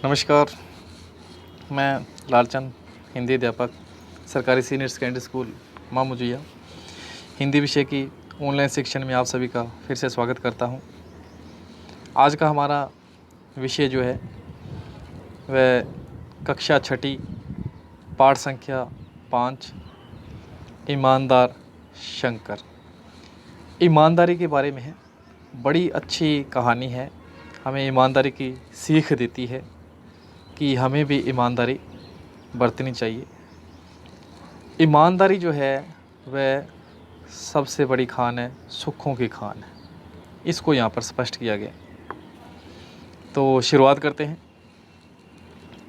नमस्कार। मैं लालचंद, हिंदी अध्यापक, सरकारी सीनियर सेकेंडरी स्कूल मामुजिया, हिंदी विषय की ऑनलाइन शिक्षण में आप सभी का फिर से स्वागत करता हूं। आज का हमारा विषय जो है वह कक्षा छठी पाठ संख्या 5 ईमानदार शंकर। ईमानदारी के बारे में है। बड़ी अच्छी कहानी है, हमें ईमानदारी की सीख देती है कि हमें भी ईमानदारी बरतनी चाहिए। ईमानदारी जो है वह सबसे बड़ी खान है, सुखों की खान है। इसको यहाँ पर स्पष्ट किया गया। तो शुरुआत करते हैं।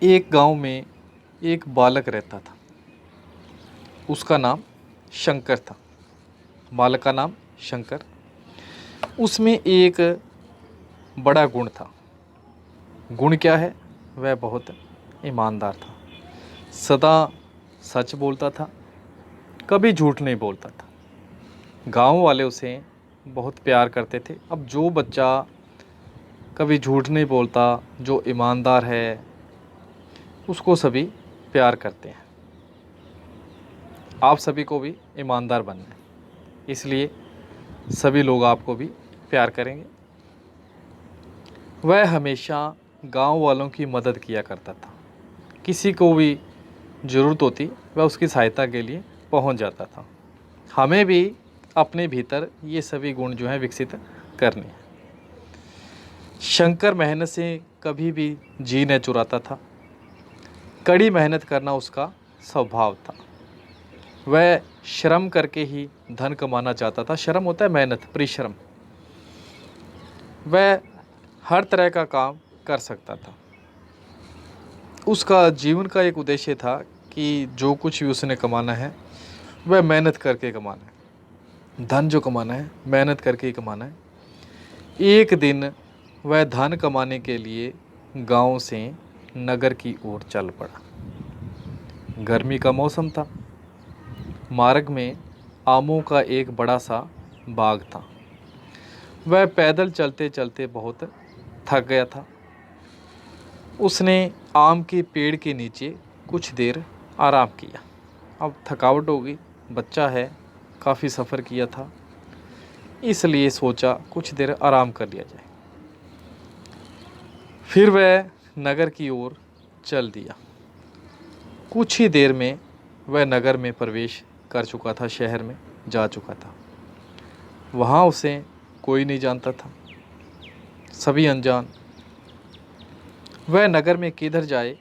एक गांव में एक बालक रहता था, उसका नाम शंकर था। बालक का नाम शंकर। उसमें एक बड़ा गुण था। गुण क्या है? वह बहुत ईमानदार था, सदा सच बोलता था, कभी झूठ नहीं बोलता था। गांव वाले उसे बहुत प्यार करते थे। अब जो बच्चा कभी झूठ नहीं बोलता, जो ईमानदार है, उसको सभी प्यार करते हैं। आप सभी को भी ईमानदार बनना है, इसलिए सभी लोग आपको भी प्यार करेंगे। वह हमेशा गांव वालों की मदद किया करता था। किसी को भी ज़रूरत होती वह उसकी सहायता के लिए पहुंच जाता था। हमें भी अपने भीतर ये सभी गुण जो हैं विकसित करने हैं। शंकर मेहनत से कभी भी जी न चुराता था। कड़ी मेहनत करना उसका स्वभाव था। वह श्रम करके ही धन कमाना चाहता था। श्रम होता है मेहनत, परिश्रम। वह हर तरह का काम कर सकता था। उसका जीवन का एक उद्देश्य था कि जो कुछ भी उसने कमाना है वह मेहनत करके कमाना है। धन जो कमाना है मेहनत करके ही कमाना है। एक दिन वह धन कमाने के लिए गांव से नगर की ओर चल पड़ा। गर्मी का मौसम था। मार्ग में आमों का एक बड़ा सा बाग था। वह पैदल चलते चलते बहुत थक गया था। उसने आम के पेड़ के नीचे कुछ देर आराम किया। अब थकावट हो गई, बच्चा है, काफ़ी सफ़र किया था, इसलिए सोचा कुछ देर आराम कर लिया जाए। फिर वह नगर की ओर चल दिया। कुछ ही देर में वह नगर में प्रवेश कर चुका था, शहर में जा चुका था। वहाँ उसे कोई नहीं जानता था, सभी अनजान। वह नगर में किधर जाए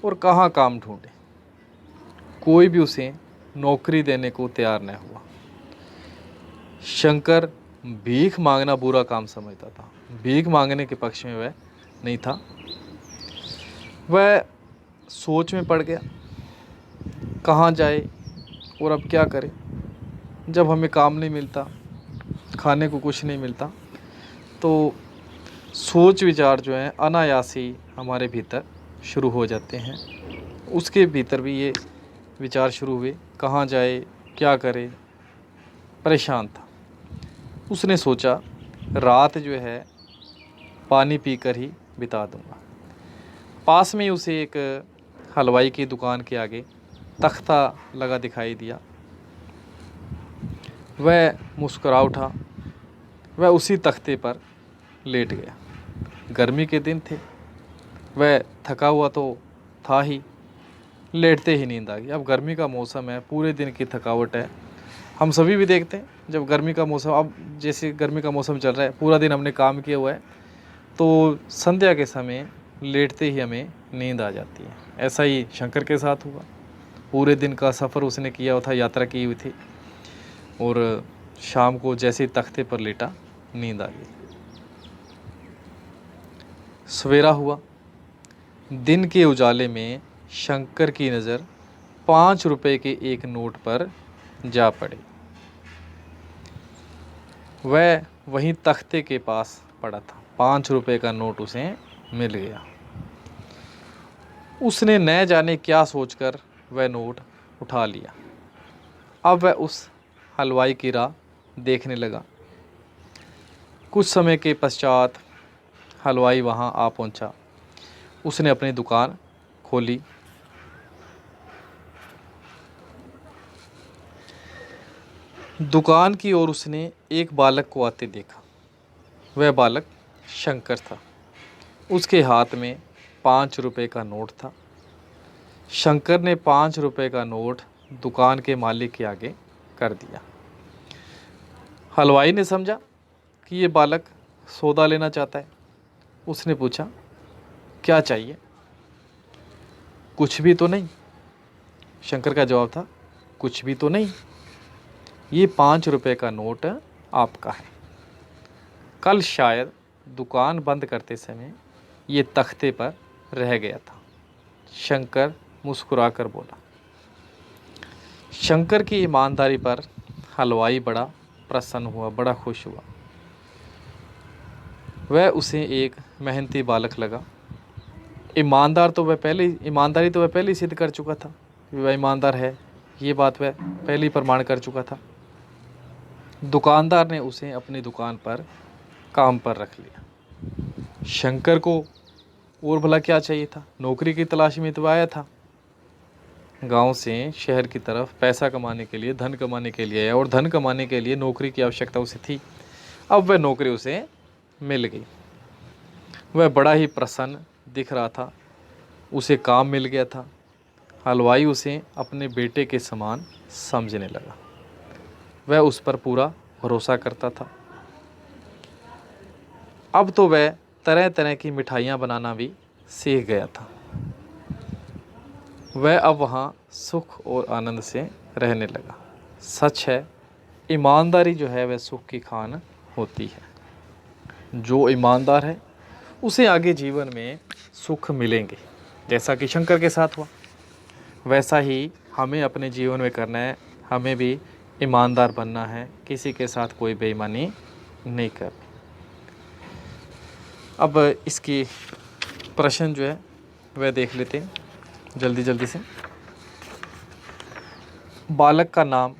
और कहाँ काम ढूंढे। कोई भी उसे नौकरी देने को तैयार न हुआ। शंकर भीख मांगना बुरा काम समझता था। भीख मांगने के पक्ष में वह नहीं था। वह सोच में पड़ गया, कहाँ जाए और अब क्या करे। जब हमें काम नहीं मिलता, खाने को कुछ नहीं मिलता, तो सोच विचार जो है अनायास ही हमारे भीतर शुरू हो जाते हैं। उसके भीतर भी ये विचार शुरू हुए, कहाँ जाए, क्या करे। परेशान था। उसने सोचा रात जो है पानी पीकर ही बिता दूंगा। पास में उसे एक हलवाई की दुकान के आगे तख्ता लगा दिखाई दिया। वह मुस्कुरा उठा। वह उसी तख्ते पर लेट गया। गर्मी के दिन थे, वह थका हुआ तो था ही, लेटते ही नींद आ गई। अब गर्मी का मौसम है, पूरे दिन की थकावट है। हम सभी भी देखते हैं जब गर्मी का मौसम, अब जैसे गर्मी का मौसम चल रहा है, पूरा दिन हमने काम किया हुआ है, तो संध्या के समय लेटते ही हमें नींद आ जाती है। ऐसा ही शंकर के साथ हुआ। पूरे दिन का सफ़र उसने किया हुआ था, यात्रा की हुई थी, और शाम को जैसे ही तख्ते पर लेटा, नींद आ गई। सवेरा हुआ। दिन के उजाले में शंकर की नज़र 5 रुपए के एक नोट पर जा पड़ी। वह वहीं तख्ते के पास पड़ा था। 5 रुपए का नोट उसे मिल गया। उसने न जाने क्या सोचकर वह नोट उठा लिया। अब वह उस हलवाई की राह देखने लगा। कुछ समय के पश्चात हलवाई वहाँ आ पहुँचा। उसने अपनी दुकान खोली। दुकान की ओर उसने एक बालक को आते देखा। वह बालक शंकर था। उसके हाथ में 5 रुपए का नोट था। शंकर ने 5 रुपए का नोट दुकान के मालिक के आगे कर दिया। हलवाई ने समझा कि ये बालक सौदा लेना चाहता है। उसने पूछा, क्या चाहिए? कुछ भी तो नहीं। शंकर का जवाब था, कुछ भी तो नहीं, ये 5 रुपए का नोट आपका है। कल शायद दुकान बंद करते समय ये तख्ते पर रह गया था। शंकर मुस्कुराकर बोला। शंकर की ईमानदारी पर हलवाई बड़ा प्रसन्न हुआ, बड़ा खुश हुआ। वह उसे एक मेहनती बालक लगा। ईमानदारी तो वह पहले ही सिद्ध कर चुका था कि वह ईमानदार है। ये बात वह पहले ही प्रमाण कर चुका था। दुकानदार ने उसे अपनी दुकान पर काम पर रख लिया। शंकर को और भला क्या चाहिए था? नौकरी की तलाश में तो आया था। गांव से शहर की तरफ पैसा कमाने के लिए, धन कमाने के लिए, और धन कमाने के लिए नौकरी की आवश्यकता उसे थी। अब वह नौकरी उसे मिल गई। वह बड़ा ही प्रसन्न दिख रहा था। उसे काम मिल गया था। हलवाई उसे अपने बेटे के समान समझने लगा। वह उस पर पूरा भरोसा करता था। अब तो वह तरह तरह की मिठाइयाँ बनाना भी सीख गया था। वह अब वहाँ सुख और आनंद से रहने लगा। सच है, ईमानदारी जो है वह सुख की खान होती है। जो ईमानदार है उसे आगे जीवन में सुख मिलेंगे। जैसा कि शंकर के साथ हुआ, वैसा ही हमें अपने जीवन में करना है। हमें भी ईमानदार बनना है, किसी के साथ कोई बेईमानी नहीं करनी। अब इसकी प्रश्न जो है वह देख लेते हैं जल्दी से। बालक का नाम,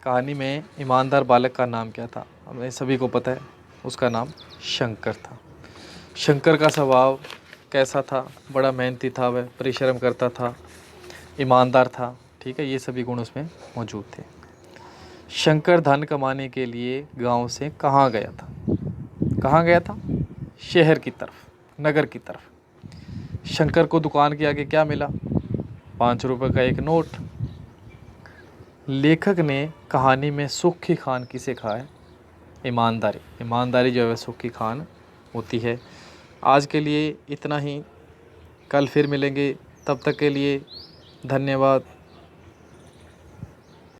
कहानी में ईमानदार बालक का नाम क्या था? हमें सभी को पता है, उसका नाम शंकर था। शंकर का स्वभाव कैसा था? बड़ा मेहनती था, वह परिश्रम करता था, ईमानदार था। ठीक है, ये सभी गुण उसमें मौजूद थे। शंकर धन कमाने के लिए गांव से कहाँ गया था? कहाँ गया था? शहर की तरफ, नगर की तरफ। शंकर को दुकान के आगे क्या मिला? 5 रुपए का एक नोट। लेखक ने कहानी में सुख की खान किसे कहा है? ईमानदारी। ईमानदारी जो है सुख की खान होती है। आज के लिए इतना ही। कल फिर मिलेंगे, तब तक के लिए धन्यवाद।